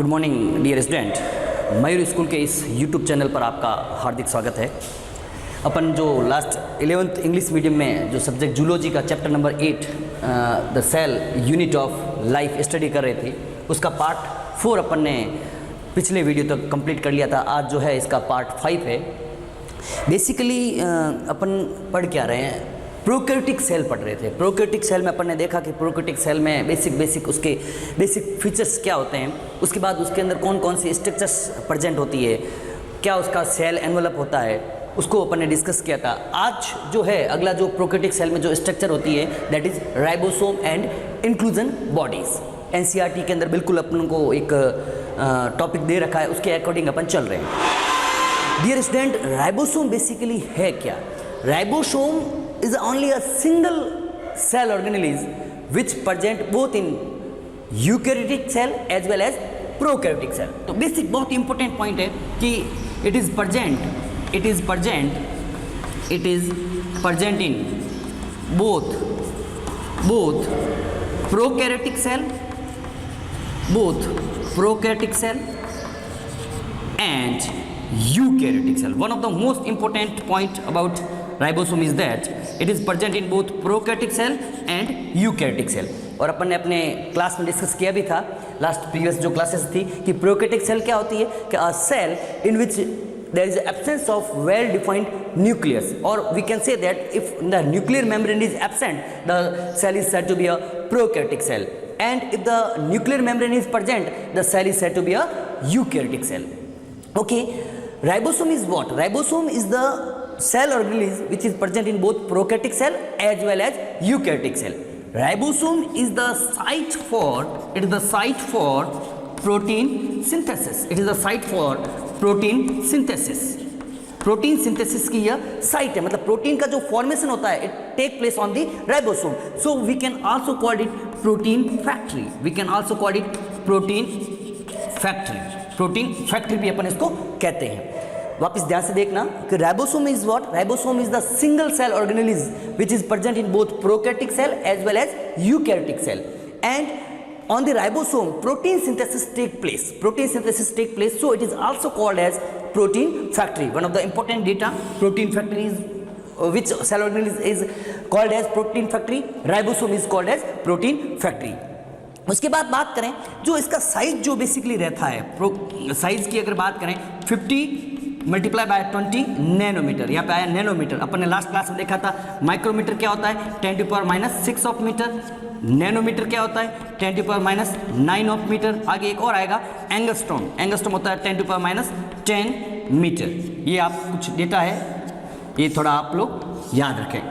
Good morning dear student, मयूर school के इस YouTube channel पर आपका हार्दिक स्वागत है। अपन जो लास्ट 11th इंग्लिश मीडियम में जो सब्जेक्ट जूलॉजी का chapter number 8 the cell unit of life study कर रहे थे, उसका पार्ट 4 अपन ने पिछले वीडियो तक कंप्लीट कर लिया था। आज जो है इसका पार्ट 5 है। बेसिकली अपन पढ़ क्या रहे हैं, प्रोकैरियोटिक सेल पढ़ रहे थे। प्रोकैरियोटिक सेल में अपन ने देखा कि प्रोकैरियोटिक सेल में बेसिक उसके बेसिक फीचर्स क्या होते हैं, उसके बाद उसके अंदर कौन कौन सी स्ट्रक्चर्स प्रेजेंट होती है, क्या उसका सेल एनवलप होता है, उसको अपन ने डिस्कस किया था। आज जो है अगला जो प्रोकैरियोटिक सेल में जो स्ट्रक्चर होती है that is ribosome and inclusion bodies. NCERT के अंदर बिल्कुल अपन को एक टॉपिक दे रखा है, उसके अकॉर्डिंग अपन चल रहे हैं। डियर स्टूडेंट, राइबोसोम बेसिकली है क्या? Ribosome is only a single cell organism which present both in eukaryotic cell as well as prokaryotic cell। तो बेसिक बहुत इंपॉर्टेंट पॉइंट है कि it is present in both prokaryotic cell and eukaryotic cell। One of the most important point about ribosome is that it is present in both prokaryotic cell and eukaryotic cell. और अपन ने अपने class में discuss किया भी था, last previous जो classes थी, कि प्रोकैरियोटिक सेल क्या होती है कि a cell in which there is absence of well defined nucleus, और we can say that if the nuclear membrane is absent the cell is said to be a prokaryotic cell, and if the nuclear membrane is present the cell is said to be a eukaryotic cell. Okay, ribosome is what? Ribosome is the cell organism which is present in both prokaryotic cell as well as eukaryotic cell। Ribosome is the site for protein synthesis। It is the site for protein synthesis। Protein synthesis की यह site है, मतलब protein का जो formation होता है it take place on the ribosome. So we can also call it protein factory. Protein factory भी अपन इसको कहते हैं। वापस ध्यान से देखना कि ribosome is what? Ribosome is the single cell organism which is present in both prokaryotic cell as well as eukaryotic cell, and on the ribosome protein synthesis take place, so it is also called as protein factory। One of the important data, protein factory is which cell organism is called as protein factory? Ribosome is called as protein factory। उसके बाद बात करें जो इसका size जो basically रहता है, size की अगर बात करें 50 मल्टीप्लाई बाय 20 नैनोमीटर, यहाँ पे आया नैनोमीटर। अपन ने लास्ट क्लास में देखा था माइक्रोमीटर क्या होता है 10⁻⁻⁶ ऑफ मीटर, नैनोमीटर क्या होता है 10⁻⁹ ऑफ मीटर। आगे एक और आएगा एंगस्ट्रॉम होता है 10⁻10 मीटर। ये आप कुछ डेटा है, ये थोड़ा आप लोग याद रखें।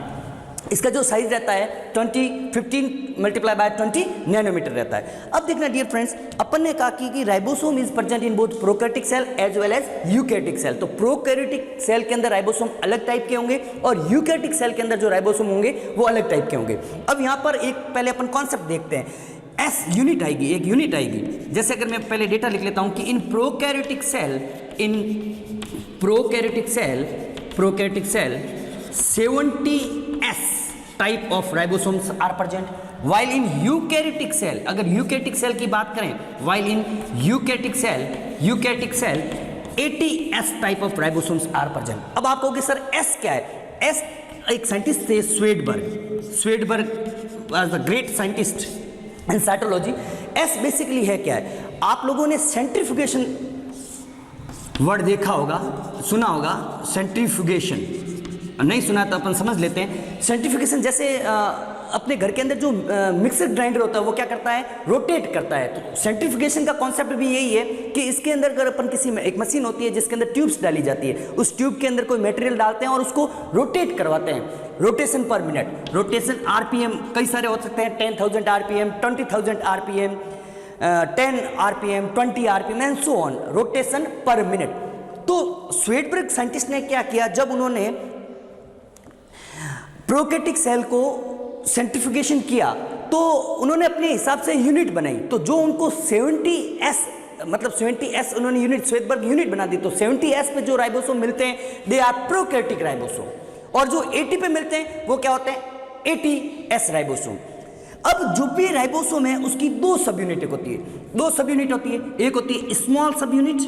इसका जो साइज रहता है 15 मल्टीप्लाई बाय 20 नैनोमीटर रहता है। अब देखना डियर फ्रेंड्स, अपन ने कहा कि ribosome is present in both prokaryotic cell as well as eukaryotic cell. तो प्रोकैरियोटिक सेल के अंदर राइबोसोम अलग टाइप के होंगे और यूकैरियोटिक सेल के अंदर जो राइबोसोम होंगे वो अलग टाइप के होंगे। अब यहाँ पर एक पहले अपन कॉन्सेप्ट देखते हैं। एस यूनिट आएगी, एक यूनिट आएगी। जैसे अगर मैं पहले डेटा लिख लेता हूँ कि in prokaryotic cell 70S type of ribosomes are present, while in eukaryotic cell, अगर eukaryotic cell की बात करें, while in eukaryotic cell 80S type of ribosomes are present। अब आप कहोगे सर S क्या है? S एक साइंटिस्ट थे Svedberg was the great scientist in cytology। S basically है क्या है? आप लोगों ने सेंट्रीफ्यूगेशन वर्ड देखा होगा, सुना होगा। सेंट्रीफ्यूगेशन नहीं सुना तो अपन समझ लेते हैं। सेंट्रीफ्यूगेशन जैसे अपने घर के अंदर जो मिक्सर ग्राइंडर होता है वो क्या करता है? रोटेट करता है। तो सेंट्रीफ्यूगेशन का कॉन्सेप्ट भी यही है कि इसके अंदर अगर अपन किसी में एक मशीन होती है जिसके अंदर ट्यूब्स डाली जाती है, उस ट्यूब के अंदर कोई मटेरियल डालते हैं और उसको रोटेट करवाते हैं। रोटेशन पर मिनट, रोटेशन आरपीएम कई सारे हो सकते हैं, 10,000 RPM, 20,000 RPM, 10 RPM, 20 RPM and so on, rotation पर मिनट। तो स्वेडबर्ग साइंटिस्ट ने क्या किया, जब उन्होंने प्रोकैरियोटिक सेल को सेंट्रीफ्यूगेशन किया तो उन्होंने अपने हिसाब से यूनिट बनाई। तो जो उनको 70S मतलब 70S उन्होंने यूनिट स्वेडबर्ग यूनिट बना दी। तो 70S पे जो राइबोसोम मिलते हैं दे आर प्रोकैरियोटिक राइबोसोम, और जो 80 पे मिलते हैं वो क्या होते हैं 80S राइबोसोम। अब जो भी राइबोसोम है उसकी दो सब यूनिट होती है, दो सब यूनिट होती है, एक होती है स्मॉल सब यूनिट,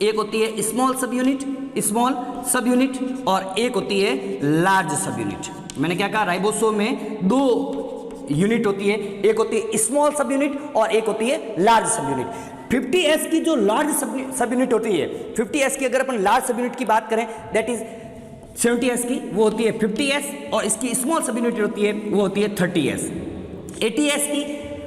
एक होती है small sub unit, small sub unit, और एक होती है लार्ज सब यूनिट। मैंने क्या कहा, राइबोसोम में दो यूनिट होती है, एक होती है स्मॉल सब यूनिट और एक होती है लार्ज सब यूनिट। 50S की जो लार्ज सब यूनिट होती है, 50S की अगर अपन लार्ज सब यूनिट की बात करें, दैट इज 70S की, वो होती है 50S, और इसकी स्मॉल सब यूनिट होती है वो होती है 30S। 80S की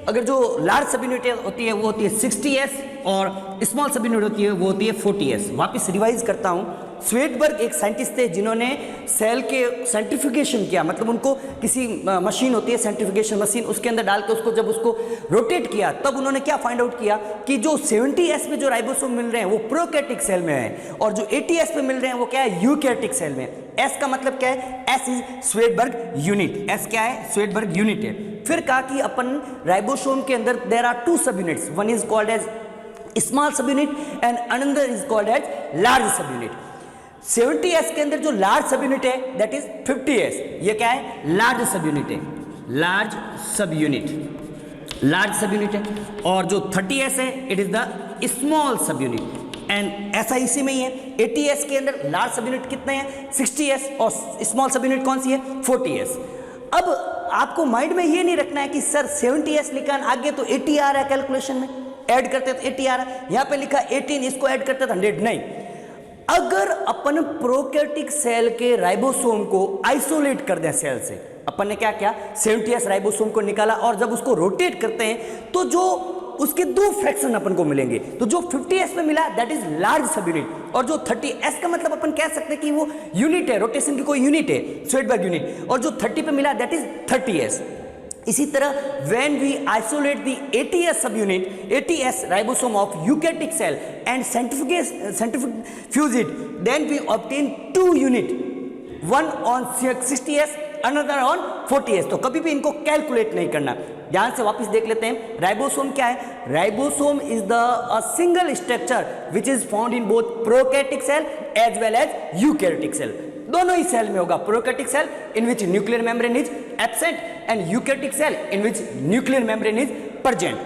अगर जो लार्ज सब यूनिट होती है वो होती है 60S, और स्मॉल सब यूनिट होती है वो होती है 40S। वापस रिवाइज करता हूँ, स्वेटबर्ग एक साइंटिस्ट थे जिन्होंने सेल के सेंट्रीफ्यूगेशन किया, मतलब उनको किसी मशीन होती है सेंट्रीफ्यूगेशन मशीन, उसके अंदर डाल के उसको जब उसको रोटेट किया, तब उन्होंने क्या फाइंड आउट किया कि जो 70S में जो राइबोसोम मिल रहे हैं वो प्रोकैरियोटिक सेल में है, और जो 80S में मिल रहे हैं वो क्या है, यूकैरियोटिक सेल में। S का मतलब क्या है, S is Svedberg unit, S क्या है, स्वेटबर्ग यूनिट है। फिर कहा कि अपन राइबोसोम के अंदर there are two sub units, one is called as small sub unit and another is called as large sub unit. 70S के अंदर जो लार्ज सब यूनिट है दैट इज 50S, ये क्या है, लार्ज सब यूनिट है, large sub unit, large sub unit है। और जो 30S है it is the small sub unit, and ऐसा इसी में ही है। 80S के अंदर लार्ज सब यूनिट कितने हैं, 60S, और स्मॉल सब यूनिट कौन सी है, 40S। अब आपको माइंड में ये नहीं रखना है कि सर 70S लिखा आगे तो 80 आ रहा है, कैलकुलेशन में ऐड करते तो 80 आ रहा है, यहाँ पे लिखा 18, इसको ऐड करते तो 100 नहीं। अगर अपन प्रोकैरियोटिक सेल के राइबोसोम को आइसोलेट कर दें सेल से, अपन ने क्या किया, 70S राइबोसोम को निकाला, और जब उसको रोटेट करते हैं तो जो उसके दो फ्रैक्शन अपन को मिलेंगे, तो जो 50S में मिला that is large sub unit, और जो 30S का मतलब अपन कह सकते हैं कि वो यूनिट है, रोटेशन की कोई यूनिट है, स्वेटबर्ग यूनिट, और जो 30 पे मिला दैट इज 30S। इसी तरह when we isolate the 80S subunit, 80S ribosome of eukaryotic cell and centrifuge it, then we obtain two unit, one on 60S, another on 40S। तो कभी भी इनको कैलकुलेट नहीं करना, ध्यान से वापस देख लेते हैं। राइबोसोम क्या है, ribosome is the single structure which is found in both prokaryotic cell as well as eukaryotic cell. दोनों ही सेल में होगा, prokaryotic cell in which nuclear membrane is absent and eukaryotic cell in which nuclear membrane is present.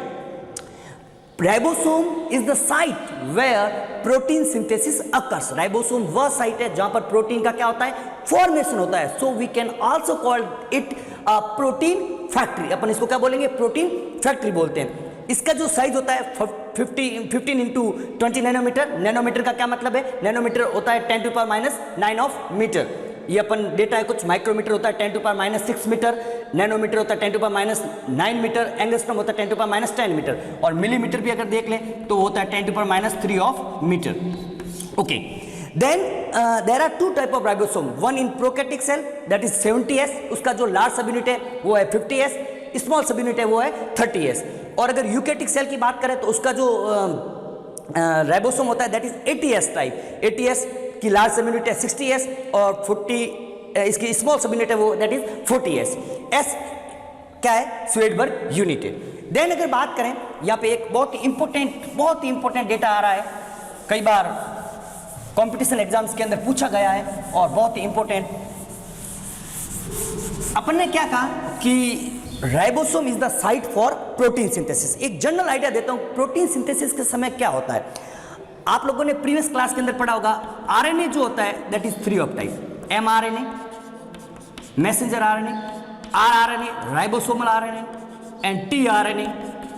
Ribosome is the site where protein synthesis occurs. Ribosome वह site है जहां पर protein का क्या होता है, फॉर्मेशन होता है। So we can also call it a protein factory. अपन इसको क्या बोलेंगे, प्रोटीन फैक्ट्री बोलते हैं। इसका जो साइज होता है 15 इंटू 20 नैनोमीटर। नैनोमीटर का क्या मतलब है, नैनोमीटर होता है 10⁻⁹ ऑफ मीटर। ये अपन डेटा है कुछ, माइक्रोमीटर होता है 10⁻⁶ मीटर, नैनोमीटर होता है 10⁻⁹ मीटर, एंगस्ट्रॉम होता है 10⁻⁻10 मीटर, और मिलीमीटर भी अगर देख लें तो होता है 10⁻³ of metre. Okay, then there are two type of ribosome, one in prokaryotic cell that is 70S, उसका जो लार्ज सब यूनिट है वो है 50S, स्मॉल सब यूनिट है वो है 30S। और अगर यूकैरियोटिक सेल की बात करें तो उसका जो राइबोसोम होता है that is 80S type. 80S की लार्ज सब यूनिट है 60S, और 40 इसकी स्मॉल सब यूनिट है वो दैट इज 40S। S क्या है, स्वेटबर्ग यूनिट है। देन अगर बात करें, यहाँ पे एक बहुत ही इंपॉर्टेंट डेटा आ रहा है, कई बार कंपटीशन एग्जाम्स के अंदर पूछा गया है और बहुत ही इंपॉर्टेंट। अपन ने क्या कहा कि ribosome is the site for protein synthesis. एक जनरल आइडिया देता हूं, प्रोटीन सिंथेसिस के समय क्या होता है। आप लोगों ने प्रीवियस क्लास के अंदर पढ़ा होगा, आरएनए जो होता है that is 3 of type, mRNA, messenger RNA, rRNA, ribosomal RNA, and tRNA,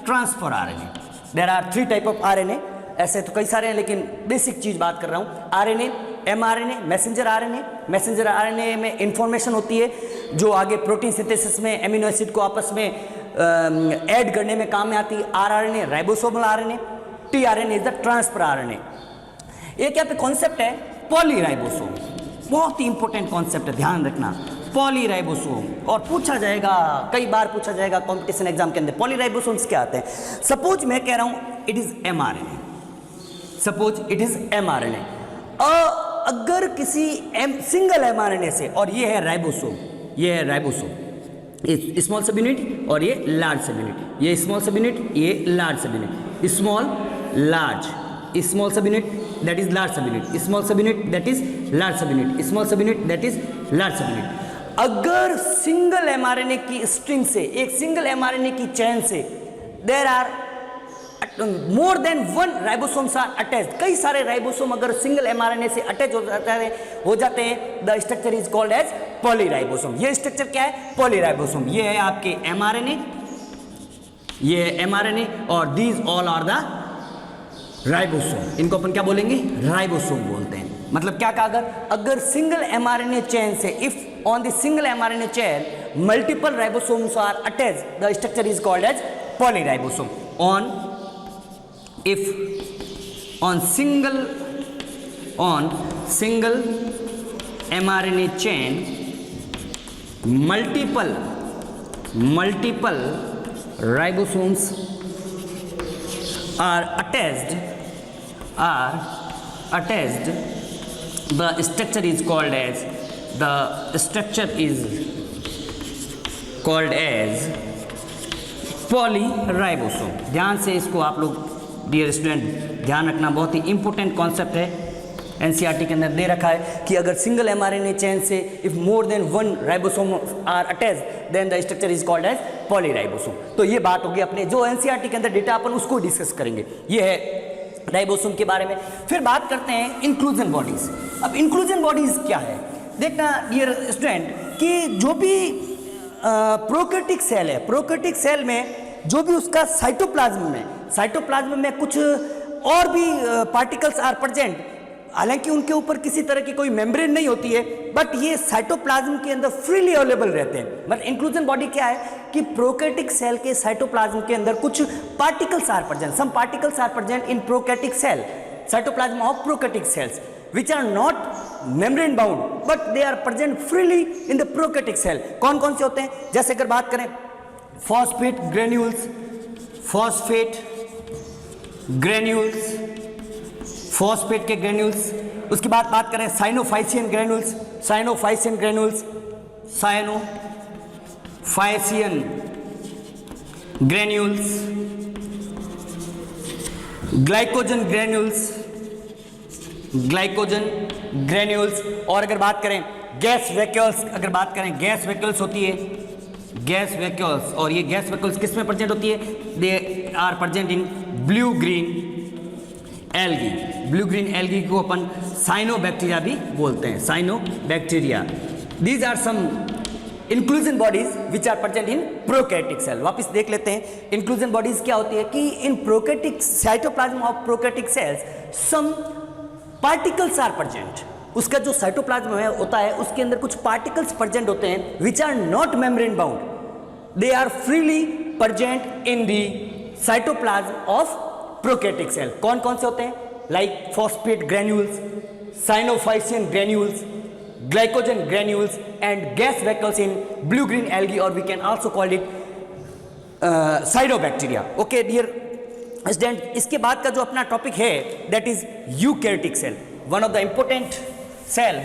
transfer RNA. There are 3 type of RNA. ऐसे तो कई सारे हैं लेकिन बेसिक चीज बात कर रहा हूं। RNA, mRNA, messenger RNA. Messenger RNA में इंफॉर्मेशन होती है जो आगे प्रोटीन सिंथेसिस में एमिनो एसिड को आपस में ऐड करने में काम में आती है। rRNA, ribosomal RNA, tRNA is the transfer RNA. एक यहाँ पे कॉन्सेप्ट है पॉलीराइबोसोम, बहुत ही इंपॉर्टेंट कॉन्सेप्ट है, ध्यान रखना, पॉलीराइबोसोम। और पूछा जाएगा, कई बार पूछा जाएगा कंपटीशन एग्जाम के अंदर, पॉलीराइबोसोम्स क्या आते हैं। सपोज मैं कह रहा हूं it is mRNA, suppose it is mRNA, अगर किसी सिंगल mRNA से, और ये है राइबोसोम, ये है राइबोसोम, ये स्मॉल सब यूनिट और ये लार्ज सब यूनिट, ये स्मॉल सब यूनिट, ये large sub unit, small large, small sub unit that is large sub unit, small sub unit that is large sub unit, small sub unit that is large sub unit. अगर single mRNA की string से, एक single mRNA की chain से there are more than one ribosomes are attached, कई सारे ribosome अगर single mRNA से अटैच हो जाते हैं, the structure is called as polyribosome. ये स्ट्रक्चर क्या है? पॉलीराइबोसोम। ये है आपके एमआरएनए, ये है एमआरएनए और these all are the ribosome. इनको अपन क्या बोलेंगे? राइबोसोम बोलते हैं। मतलब क्या कहा? अगर सिंगल एमआरएनए चेन से, if on the single mRNA chain multiple ribosomes are attached, the structure is called as polyribosome. If on single mRNA chain multiple ribosomes are attached, the structure is called as polyribosome. ध्यान से इसको आप लोग dear student ध्यान रखना, बहुत ही important concept है, एनसीईआरटी के अंदर दे रखा है कि अगर सिंगल एमआरएनए चेन से if more than one ribosome are attached then the structure is called as polyribosome. तो ये बात होगी अपने जो एनसीईआरटी के अंदर डेटा अपन उसको डिस्कस करेंगे। ये है राइबोसोम के बारे में। फिर बात करते हैं इंक्लूजन बॉडीज। अब इंक्लूजन बॉडीज क्या है? देखना डियर स्टूडेंट कि जो भी प्रोकैरियोटिक सेल है, प्रोकैरियोटिक सेल में जो भी उसका साइटोप्लाज्म में कुछ और भी पार्टिकल्स आर प्रेजेंट, हालांकि उनके ऊपर किसी तरह की कोई मेम्ब्रेन नहीं होती है, बट ये साइटोप्लाज्म के अंदर फ्रीली अवेलेबल रहते हैं। बट इंक्लूजन बॉडी क्या है कि प्रोकैरियोटिक सेल के साइटोप्लाज्म के अंदर कुछ particles are present, some particles are present in prokaryotic cell, cytoplasm of prokaryotic cells which are not membrane bound but they are present freely in the prokaryotic cell। कौन कौन से होते हैं? जैसे अगर बात करें फॉस्फेट ग्रेन्यूल्स, फॉस्फेट के ग्रेन्यूल्स, उसके बाद बात करें साइनोफाइसियन ग्रेन्यूल्स, ग्लाइकोजन ग्रेन्यूल्स, और अगर बात करें गैस वैक्यूल्स होती है, गैस वैक्यूल्स, और ये गैस वैक्यूल्स किस में प्रेजेंट होती है? They are present in blue green algae को अपन साइनोबैक्टीरिया भी बोलते हैं, cyanobacteria. These are some inclusion bodies which are present in prokaryotic cell. वापस देख लेते हैं इंक्लूजन बॉडीज क्या होती है कि in prokaryotic cytoplasm of prokaryotic cells some particles are present. उसका जो साइटोप्लाज्म है होता है उसके अंदर कुछ पार्टिकल्स प्रेजेंट होते हैं which are not membrane bound, they are freely present in the cytoplasm of prokaryotic cell. कौन कौन से होते हैं? Like phosphate granules, cyanophycean granules, glycogen granules and gas vacuoles in blue green algae, और we can also call it cyanobacteria. Okay dear student, इसके बाद का जो अपना टॉपिक है that is eukaryotic cell, one of the important cell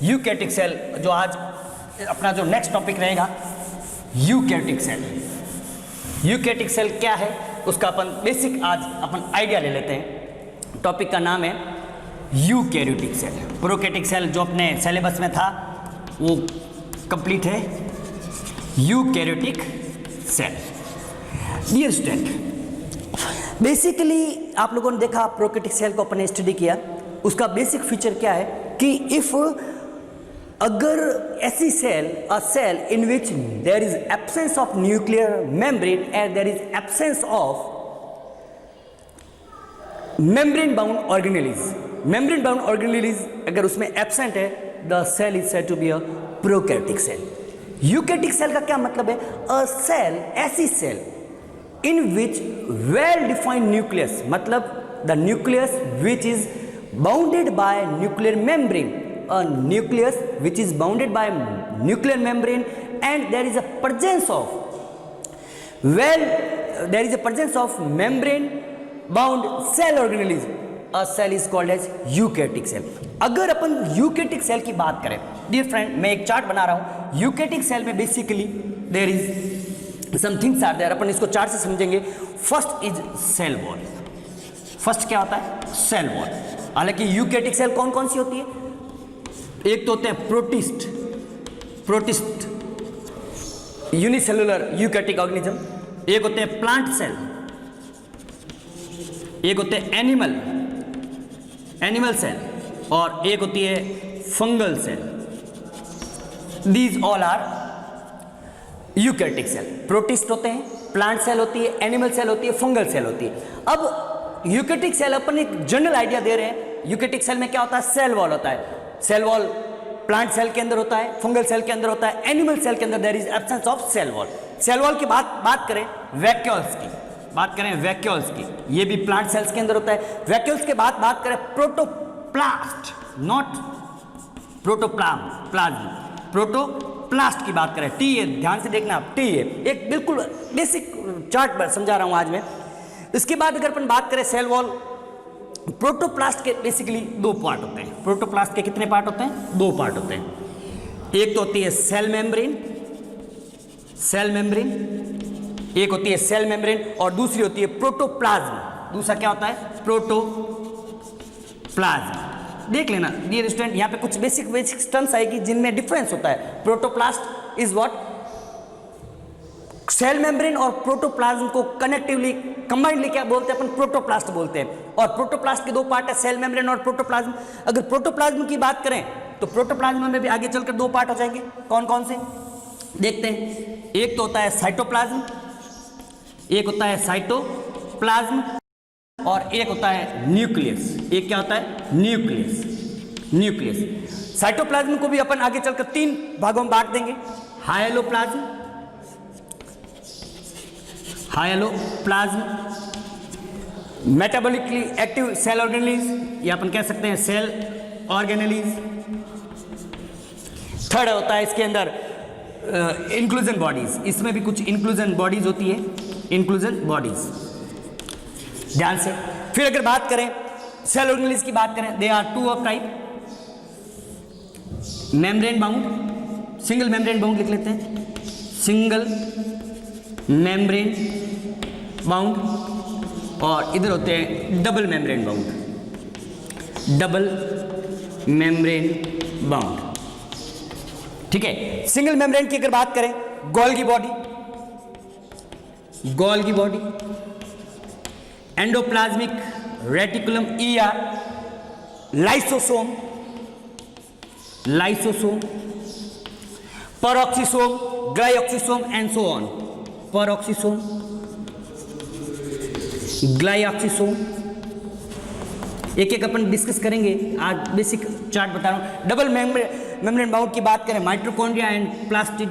eukaryotic cell, जो आज अपना जो नेक्स्ट टॉपिक रहेगा यूकैरियोटिक सेल। यूकैरियोटिक सेल क्या है उसका अपन बेसिक आज अपन आइडिया ले लेते हैं। टॉपिक का नाम है यूकैरियोटिक सेल। प्रोकैरियोटिक सेल जो अपने सिलेबस में था वो कंप्लीट है, eukaryotic cell. Dear student, basically आप लोगों ने देखा प्रोकैरियोटिक सेल को अपने स्टडी किया, उसका बेसिक फीचर क्या है कि इफ अगर ऐसी cell, a cell in which there is absence of nuclear membrane and there is absence of membrane bound organelles, अगर उसमें एब्सेंट है, the cell is said to be a prokaryotic cell. Eukaryotic cell का क्या मतलब है? A cell, ऐसी cell in which well defined nucleus, मतलब the nucleus which is bounded by nuclear membrane, a nucleus which is bounded by nuclear membrane, and there is a presence of membrane bound cell organelles, a cell is called as eukaryotic cell। अगर अपन eukaryotic cell की बात करें dear friend, मैं एक chart बना रहा हूं। Eukaryotic cell में basically there is some things are there, अपन इसको चार्ट से समझेंगे। First is cell wall. First क्या होता है? Cell wall. हालांकि यूकैरियोटिक सेल कौन कौन सी होती है? एक तो होते हैं protist, protist unicellular eukaryotic organism, एक होते हैं प्लांट सेल, एक होते हैं एनिमल सेल, और एक होती है fungal cell. These all are eukaryotic cell. Protist होते हैं, प्लांट सेल होती है, एनिमल सेल होती है, फंगल सेल होती है। अब यूकैरियोटिक सेल अपन एक जनरल आइडिया दे रहे हैं। यूकैरियोटिक सेल में क्या होता है? सेल वॉल होता है। सेल वॉल प्लांट सेल के अंदर होता है, फंगल सेल के अंदर होता है, एनिमल सेल के अंदर there is absence of cell wall. Cell wall की बात करें वैक्यूल्स की, वैक्यूल्स की, ये भी प्लांट सेल्स के अंदर होता है। वैक्यूल्स के बाद बात करें प्रोटोप्लास्ट, नॉट प्रोटोप्लाज्म, प्रोटोप्लास्ट की बात करें, टी है, ध्यान से देखना आप, टी है, एक बिल्कुल बेसिक चार्ट पर समझा रहा हूं आज मैं। इसके बाद अगर अपन बात करें सेल वॉल, प्रोटोप्लास्ट के बेसिकली दो पार्ट होते हैं। प्रोटोप्लास्ट के कितने पार्ट होते हैं? दो पार्ट होते हैं। एक तो होती है सेल मेम्ब्रेन, एक होती है सेल मेम्ब्रेन, और दूसरी होती है प्रोटोप्लाज्म। दूसरा क्या होता है? प्रोटोप्लाज्म। देख लेना डियर स्टूडेंट, यहाँ पे कुछ बेसिक टर्म्स आएगी जिनमें डिफरेंस होता है। Protoplast is what? Cell membrane और प्रोटोप्लाज्म को कनेक्टिवली कंबाइंडली क्या बोलते हैं? अपन प्रोटोप्लास्ट बोलते हैं। और प्रोटोप्लास्ट के दो पार्ट है, सेल मेम्ब्रेन और प्रोटोप्लाज्म। अगर प्रोटोप्लाज्म की बात करें तो प्रोटोप्लाज्म में भी आगे चलकर दो पार्ट हो जाएंगे। कौन कौन से देखते हैं? एक तो होता है साइटोप्लाज्म, और एक होता है न्यूक्लियस। एक क्या होता है? न्यूक्लियस। साइटोप्लाज्म को भी अपन आगे चलकर तीन भागों में बांट देंगे। Hyaloplasm, metabolically active cell organelles, या अपन कह सकते हैं सेल ऑर्गेनेलीज। थर्ड होता है इसके अंदर इंक्लूजन बॉडीज, इसमें भी कुछ इंक्लूजन बॉडीज होती है, इंक्लूजन बॉडीज, ध्यान से। फिर अगर बात करें सेल ऑर्गेनेलीज की बात करें, they are two of type, membrane bound, single membrane bound लिख लेते हैं, सिंगल मेम्ब्रेन बाउंड, और इधर होते हैं डबल मेम्ब्रेन बाउंड। ठीक है। सिंगल मेम्ब्रेन की अगर बात करें, Golgi body, endoplasmic reticulum ER, lysosome, peroxisome, glyoxysome and so on. peroxisome, glyoxysome, एक एक अपन डिस्कस करेंगे। आज बेसिक चार्ट बता रहा हूं। डबल मेम्ब्रेन बाउंड की बात करें, माइटोकॉन्ड्रिया एंड प्लास्टिड,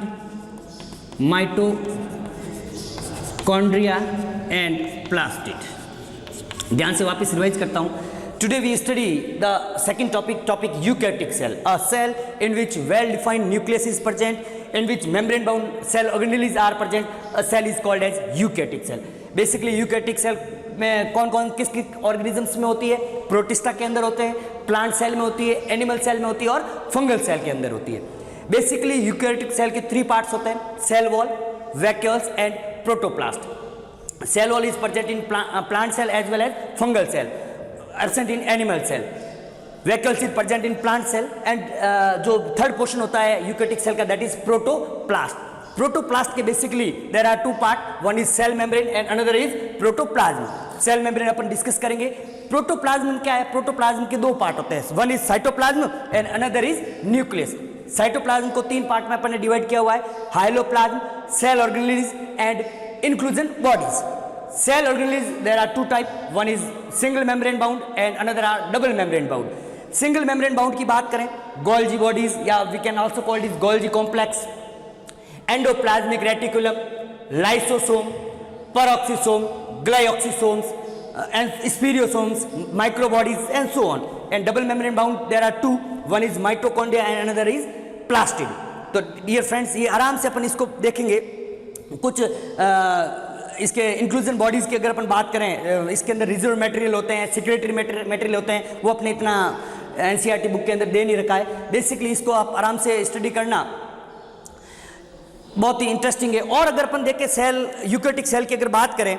ध्यान से वापस रिवाइज करता हूं। Today we study the second topic eukaryotic cell, a cell in which well defined nucleus is present, in which membrane bound cell organelles are present, a cell is called as eukaryotic cell. Basically eukaryotic cell में कौन कौन किस किस organisms में होती है? Protista के अंदर होते हैं, प्लांट सेल में होती है, एनिमल सेल में होती है, और फंगल सेल के अंदर होती है। बेसिकली यूकैरियोटिक सेल के थ्री पार्ट्स होते हैं, cell wall, vacuoles and protoplast. Cell wall is present in plant cell as well as fungal cell, absent in animal cell. Vacuoles is present in plant cell, and जो third portion होता है eukaryotic cell का, that is protoplast. Protoplast के basically there are two part, one is cell membrane and another is protoplasm. Cell membrane अपन discuss करेंगे। Protoplasm क्या है? Protoplasm के दो पार्ट होते हैं, one is cytoplasm and another is nucleus. Cytoplasm को तीन पार्ट में अपन ने डिवाइड किया हुआ है, hyaloplasm, cell organelles and inclusion bodies. Cell organelles there are two type, one is single membrane bound and another are double membrane bound. Single membrane bound की बात करें, गोल्जी बॉडीज, या we can also call it Golgi complex, endoplasmic reticulum, lysosome, peroxisome, glyoxysomes and spherosomes, microbodies and so on. And double membrane bound there are two, one is mitochondria and another is plastid. तो dear friends, ये आराम से अपन इसको देखेंगे। कुछ इसके inclusion bodies की अगर अपन बात करें, इसके अंदर रिजर्व मटेरियल होते हैं, सिक्रेटरी मटेरियल होते हैं, वो अपने इतना एनसीईआरटी बुक के अंदर दे नहीं रखा है। बेसिकली इसको आप आराम से स्टडी करना, बहुत ही इंटरेस्टिंग है। और अगर अपन देखें सेल, यूकैरियोटिक सेल की अगर बात करें,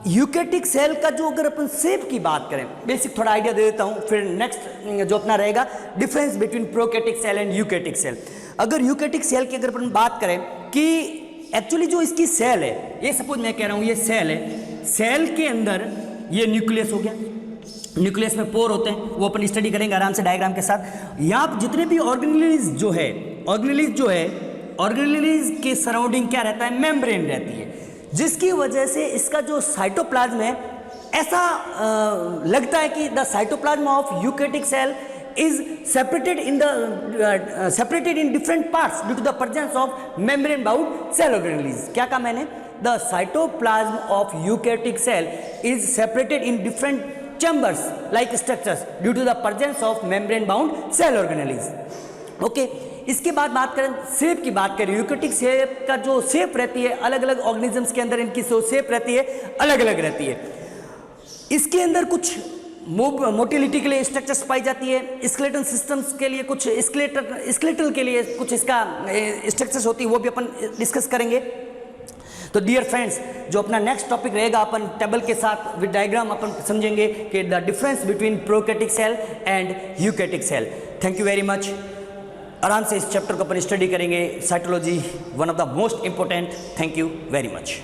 यूकेटिक सेल का जो अगर अपन शेप की बात करें, बेसिक थोड़ा आइडिया दे देता हूँ, फिर नेक्स्ट जो अपना रहेगा difference between prokaryotic cell and eukaryotic cell. अगर यूकेटिक सेल की अगर अपन बात करें कि एक्चुअली जो इसकी सेल है, ये सपोज मैं कह रहा हूँ ये सेल है, सेल के अंदर ये न्यूक्लियस हो गया, न्यूक्लियस में पोर होते हैं, वो अपन स्टडी करेंगे आराम से डायग्राम के साथ। यहाँ जितने भी ऑर्गेनेलिज जो है, ऑर्गेनेलिज के सराउंडिंग क्या रहता है, मेम्ब्रेन रहती है, जिसकी वजह से इसका जो साइटोप्लाज्म है ऐसा लगता है कि the cytoplasm of eukaryotic cell is separated in different parts due to the presence of membrane bound cell organelles. क्या कहा मैंने? The cytoplasm of eukaryotic cell is separated in different chambers like structures due to the presence of membrane bound cell organelles. Okay, इसके बाद बात करें shape की बात करें, यूकेटिक शेप का जो शेप रहती है अलग अलग ऑर्गेनिजम्स के अंदर इनकी जो शेप रहती है अलग अलग रहती है। इसके अंदर कुछ मोटिलिटी के लिए स्ट्रक्चर्स पाई जाती है, स्केलेटल सिस्टम्स के लिए कुछ स्केलेटल के लिए कुछ इसका स्ट्रक्चर्स होती है, वो भी अपन डिस्कस करेंगे। तो डियर फ्रेंड्स, जो अपना नेक्स्ट टॉपिक रहेगा अपन टेबल के साथ विद डायग्राम अपन समझेंगे कि the difference between prokaryotic cell and eukaryotic cell. Thank you very much. आराम से इस चैप्टर को अपन स्टडी करेंगे, cytology one of the most important. Thank you very much.